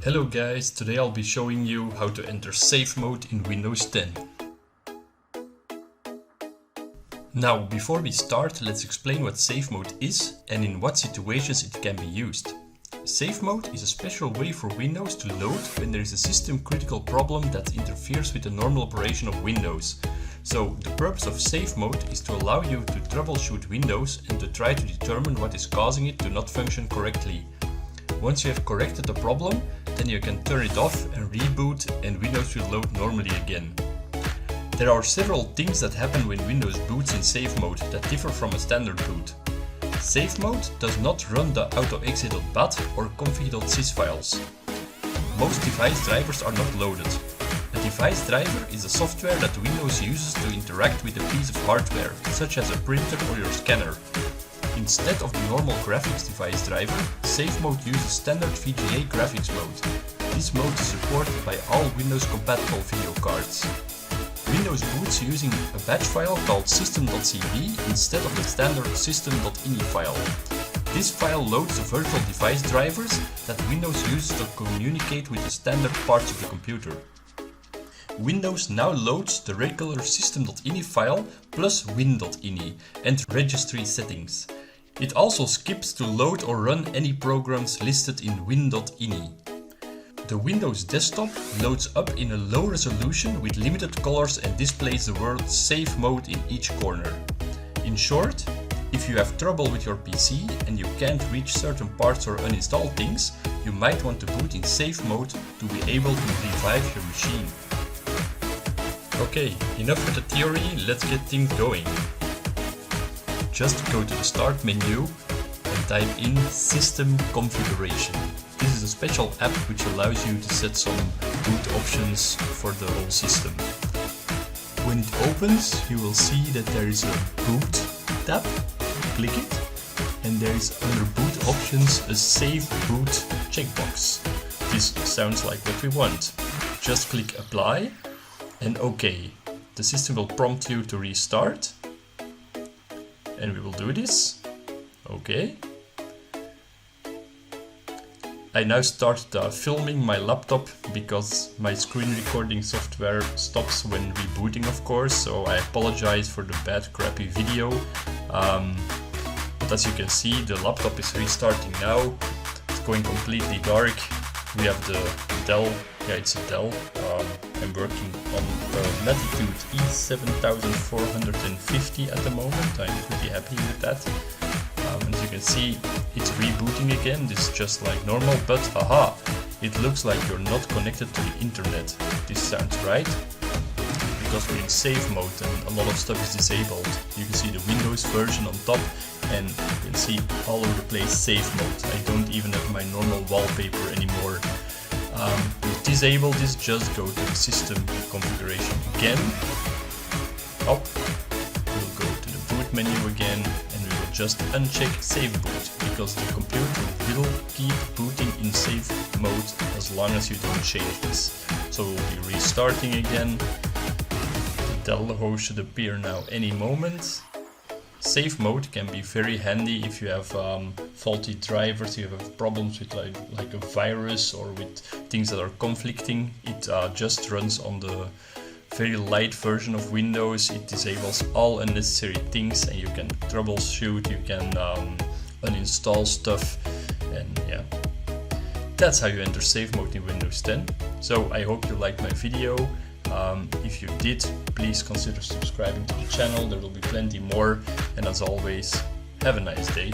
Hello guys, today I'll be showing you how to enter safe mode in Windows 10. Now, before we start, let's explain what safe mode is and in what situations it can be used. Safe mode is a special way for Windows to load when there is a system critical problem that interferes with the normal operation of Windows. So the purpose of safe mode is to allow you to troubleshoot Windows and to try to determine what is causing it to not function correctly. Once you have corrected the problem, then you can turn it off and reboot and Windows will load normally again. There are several things that happen when Windows boots in safe mode that differ from a standard boot. Safe mode does not run the autoexec.bat or config.sys files. Most device drivers are not loaded. A device driver is a software that Windows uses to interact with a piece of hardware, such as a printer or your scanner. Instead of the normal graphics device driver, safe mode uses standard VGA graphics mode. This mode is supported by all Windows compatible video cards. Windows boots using a batch file called system.cv instead of the standard system.ini file. This file loads the virtual device drivers that Windows uses to communicate with the standard parts of the computer. Windows now loads the regular system.ini file plus win.ini and registry settings. It also skips to load or run any programs listed in win.ini. The Windows desktop loads up in a low resolution with limited colors and displays the word safe mode in each corner. In short, if you have trouble with your PC and you can't reach certain parts or uninstall things, you might want to boot in safe mode to be able to revive your machine. Okay, enough with the theory, let's get things going. Just go to the Start menu and type in System Configuration. This is a special app which allows you to set some boot options for the whole system. When it opens, you will see that there is a Boot tab. Click it, and there is under Boot Options a Save Boot checkbox. This sounds like what we want. Just click Apply and OK. The system will prompt you to restart. And we will do this. OK. I now started filming my laptop because my screen recording software stops when rebooting, of course, so I apologize for the bad crappy video. But as you can see, the laptop is restarting now. It's going completely dark. We have the Dell, it's a Dell. I'm working on Latitude E7450 at the moment. I'm pretty happy with that. As you can see, it's rebooting again. This is just like normal, but haha, it looks like you're not connected to the internet. This sounds right, because we're in safe mode and a lot of stuff is disabled. You can see the Windows version on top and you can see all over the place safe mode. I don't even have my normal wallpaper anymore. To disable this, just go to the system configuration again. Up, we'll go to the boot menu again and we will just uncheck save boot because the computer will keep booting in safe mode as long as you don't change this. So we'll be restarting again. The Dell logo should appear now any moment. Safe mode can be very handy if you have faulty drivers, you have problems with like a virus or with things that are conflicting. It just runs on the very light version of Windows. It disables all unnecessary things and you can troubleshoot, you can uninstall stuff, and yeah. That's how you enter safe mode in Windows 10. So I hope you liked my video. If you did, please consider subscribing to the channel, there will be plenty more, and as always, have a nice day.